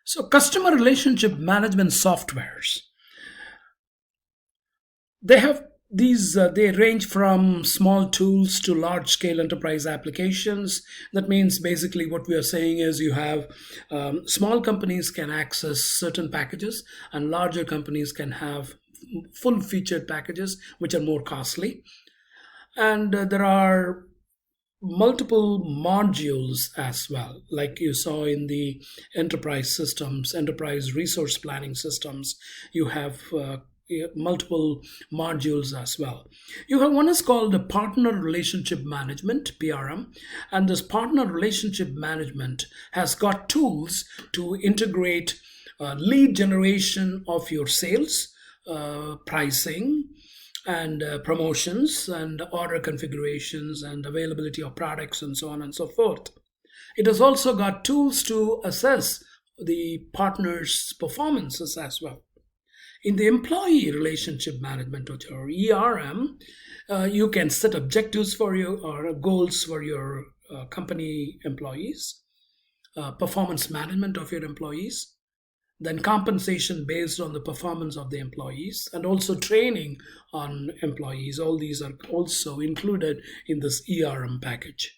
So, customer relationship management softwares, they have these, they range from small tools to large scale enterprise applications. That means basically what we are saying is you have small companies can access certain packages, and larger companies can have full featured packages which are more costly. And there are multiple modules as well, like you saw in the enterprise systems, enterprise resource planning systems. You have multiple modules as well. You have one is called the partner relationship management, PRM, and this partner relationship management has got tools to integrate lead generation of your sales, pricing, and promotions and order configurations and availability of products and so on and so forth. It has also got tools to assess the partner's performances as well. In the employee relationship management, or ERM, you can set objectives for your or goals for your company employees, performance management of your employees, then compensation based on the performance of the employees, and also training on employees. All these are also included in this ERM package.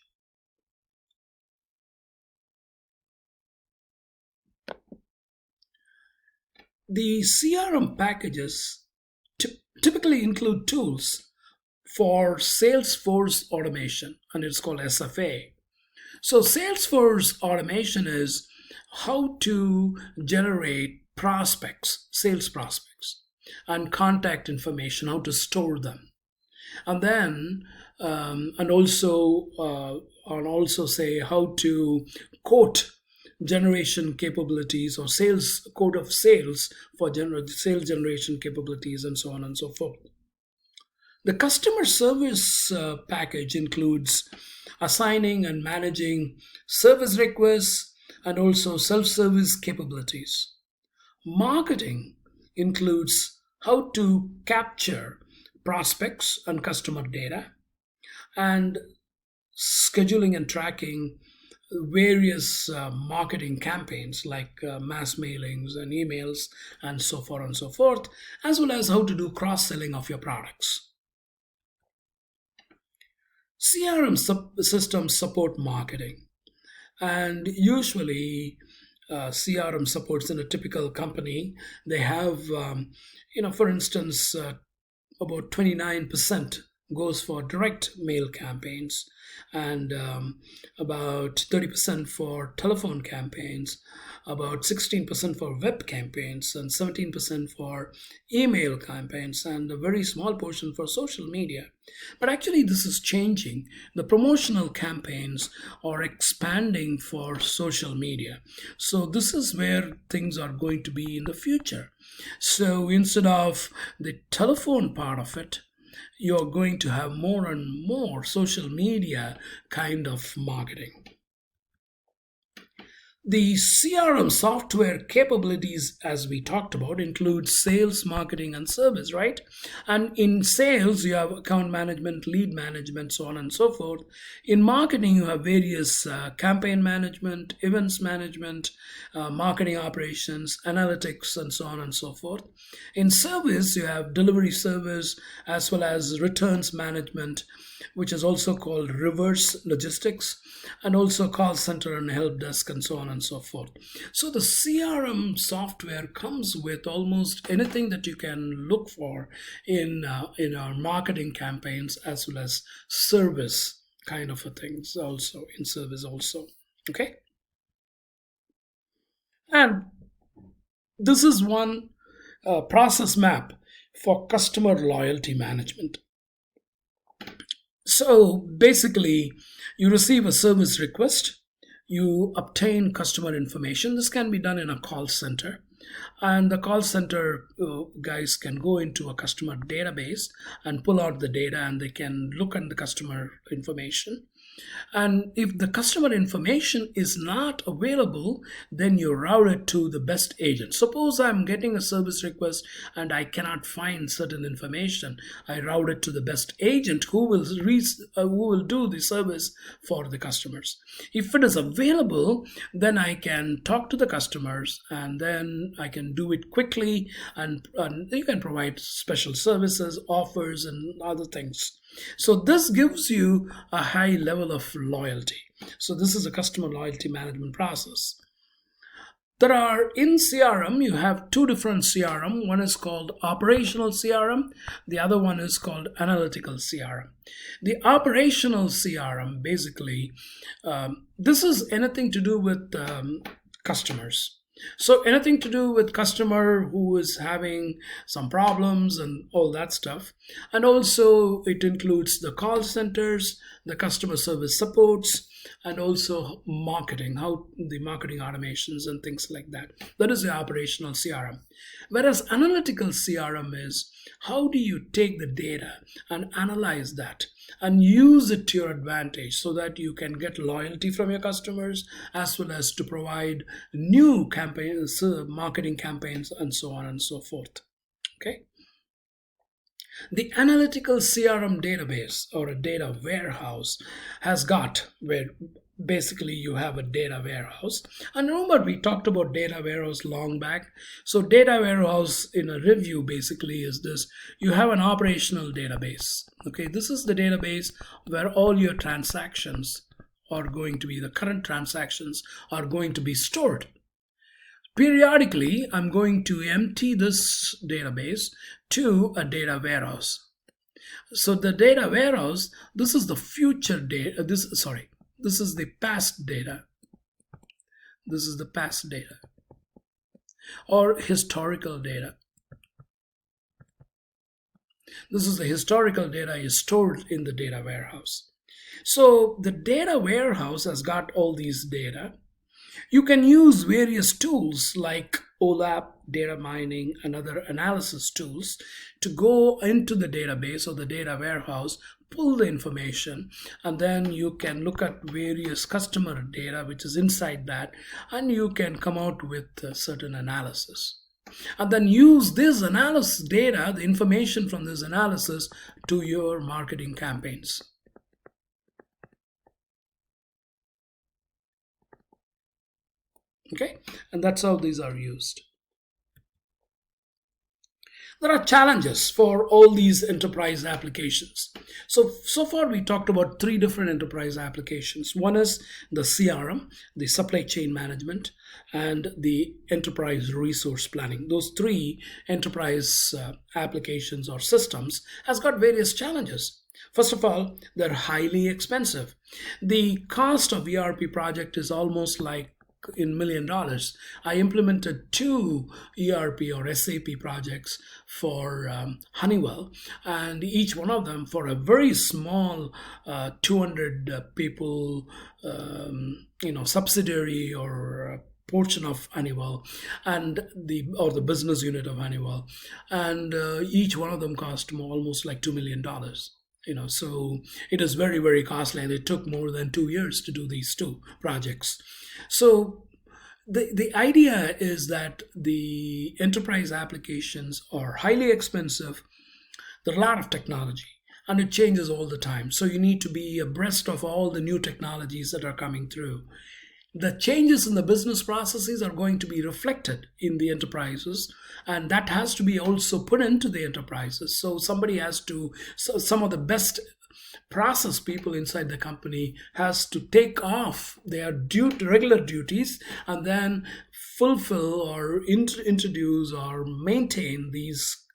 The CRM packages typically include tools for Salesforce automation, and it's called SFA. So, Salesforce automation is how to generate prospects, sales prospects, and contact information, how to store them, and then and also say how to quote generation capabilities or sales code of sales for sales generation capabilities, and so on and so forth. The customer service package includes assigning and managing service requests and also self service capabilities. Marketing includes how to capture prospects and customer data, and scheduling and tracking various marketing campaigns like mass mailings and emails and so forth and so forth, as well as how to do cross selling of your products. CRM systems support marketing, and usually CRM supports in a typical company. They have, for instance, about 29% goes for direct mail campaigns, and about 30% for telephone campaigns, about 16% for web campaigns, and 17% for email campaigns, and a very small portion for social media. But actually, this is changing. The promotional campaigns are expanding for social media. So, this is where things are going to be in the future. So, instead of the telephone part of it, you're going to have more and more social media kind of marketing. The CRM software capabilities, as we talked about, include sales, marketing, and service, right? And in sales, you have account management, lead management, so on and so forth. In marketing, you have various campaign management, events management, marketing operations, analytics, and so on and so forth. In service, you have delivery service as well as returns management, which is also called reverse logistics, and also call center and help desk, and so on and so forth. So the CRM software comes with almost anything that you can look for in our marketing campaigns, as well as service kind of a things also in service also. Okay, and this is one process map for customer loyalty management. So basically, you receive a service request, you obtain customer information. This can be done in a call center, and the call center guys can go into a customer database and pull out the data, and they can look at the customer information. And if the customer information is not available, then you route it to the best agent. Suppose I'm getting a service request and I cannot find certain information. I route it to the best agent who will do the service for the customers. If it is available, then I can talk to the customers and then I can do it quickly, and you can provide special services, offers, and other things. So this gives you a high level of loyalty. So this is a customer loyalty management process. There are in CRM, you have two different CRM. One is called operational CRM, the other one is called analytical CRM. The operational CRM basically, this is anything to do with customers. So anything to do with customer who is having some problems and all that stuff. And also it includes the call centers, the customer service supports, and also marketing, how the marketing automations and things like that. That is the operational CRM. Whereas analytical CRM is how do you take the data and analyze that and use it to your advantage so that you can get loyalty from your customers as well as to provide new campaigns, marketing campaigns, and so on and so forth. Okay. The analytical CRM database or a data warehouse has got where basically you have a data warehouse. And remember, we talked about data warehouse long back. So data warehouse in a review basically is this. You have an operational database. Okay, this is the database where all your transactions are going to be, the current transactions are going to be stored. Periodically, I'm going to empty this database to a data warehouse. So the data warehouse, this is the future data. This is the past data. This is the past data or historical data. This is the historical data is stored in the data warehouse. So the data warehouse has got all these data. You can use various tools like OLAP, data mining, and other analysis tools to go into the database or the data warehouse, pull the information, and then you can look at various customer data which is inside that, and you can come out with a certain analysis. And then use this analysis data, the information from this analysis, to your marketing campaigns. Okay, and that's how these are used. There are challenges for all these enterprise applications. So far we talked about three different enterprise applications. One is the CRM, the supply chain management, and the enterprise resource planning. Those three enterprise applications or systems has got various challenges. First of all, they're highly expensive. The cost of ERP project is almost like in $1 million. I implemented two ERP or SAP projects for Honeywell, and each one of them for a very small 200 people, subsidiary or portion of Honeywell, and the business unit of Honeywell, and each one of them cost almost like $2 million. So it is very, very costly, and it took more than 2 years to do these two projects. So the idea is that the enterprise applications are highly expensive. There's a lot of technology and it changes all the time. So you need to be abreast of all the new technologies that are coming through. The changes in the business processes are going to be reflected in the enterprises, and that has to be also put into the enterprises. So some of the best process people inside the company has to take off their regular duties and then fulfill or introduce or maintain these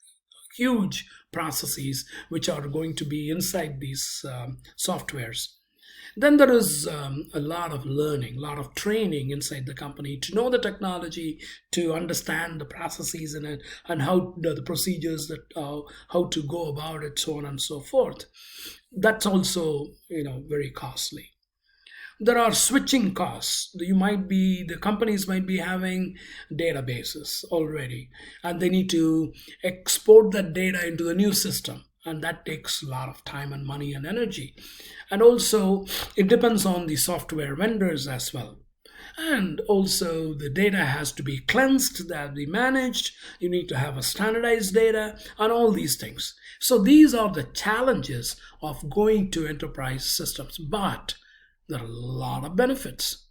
huge processes which are going to be inside these softwares. Then there is a lot of learning, a lot of training inside the company to know the technology, to understand the processes in it, and how the procedures that how to go about it, so on and so forth. That's also very costly. There are switching costs. The companies might be having databases already, and they need to export that data into the new system. and that takes a lot of time and money and energy. And also, it depends on the software vendors as well. And also, the data has to be cleansed, that be managed. You need to have a standardized data and all these things. So these are the challenges of going to enterprise systems. But there are a lot of benefits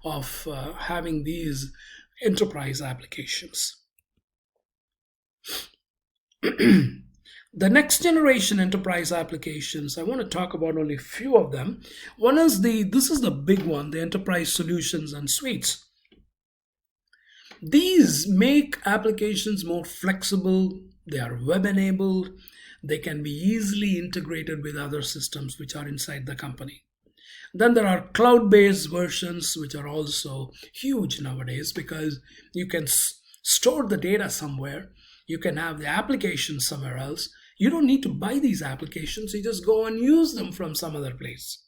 of having these enterprise applications. The next generation enterprise applications, I want to talk about only a few of them. One is this is the big one, the enterprise solutions and suites. These make applications more flexible, they are web enabled, they can be easily integrated with other systems which are inside the company. Then there are cloud based versions, which are also huge nowadays because you can store the data somewhere, you can have the application somewhere else. You don't need to buy these applications, you just go and use them from some other place.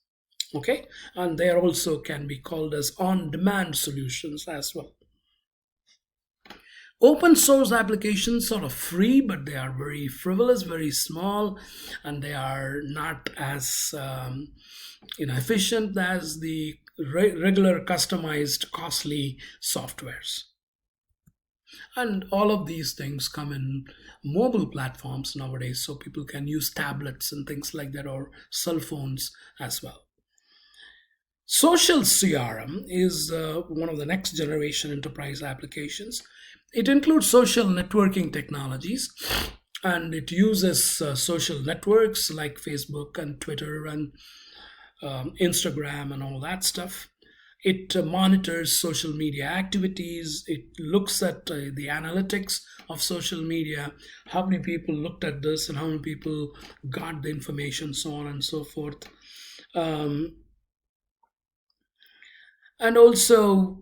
Okay, and they are also can be called as on demand solutions as well. Open source applications are free, but they are very frivolous, very small, and they are not as efficient as the regular customized costly softwares. And all of these things come in mobile platforms nowadays, so people can use tablets and things like that, or cell phones as well. Social CRM is one of the next generation enterprise applications. It includes social networking technologies, and it uses social networks like Facebook and Twitter and Instagram and all that stuff. It monitors social media activities. It looks at the analytics of social media, how many people looked at this and how many people got the information, so on and so forth. Um, and also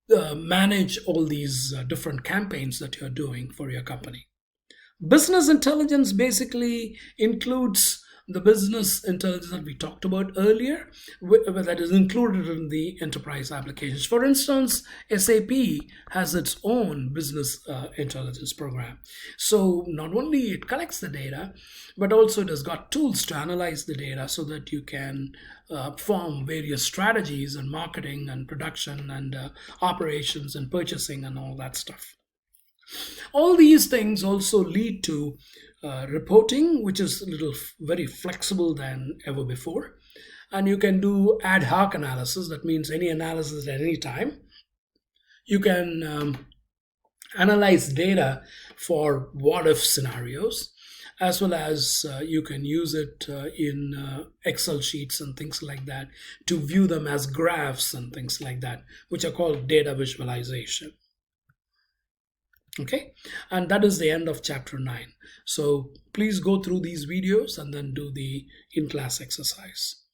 manage all these different campaigns that you're doing for your company. Business intelligence basically includes the business intelligence that we talked about earlier, that is included in the enterprise applications. For instance, SAP has its own business intelligence program. So not only it collects the data, but also it has got tools to analyze the data so that you can form various strategies and marketing and production and operations and purchasing and all that stuff. All these things also lead to reporting, which is a little very flexible than ever before. And you can do ad hoc analysis, that means any analysis at any time. You can analyze data for what if scenarios, as well as you can use it in Excel sheets and things like that to view them as graphs and things like that, which are called data visualization. Okay, and that is the end of chapter 9. So please go through these videos and then do the in-class exercise.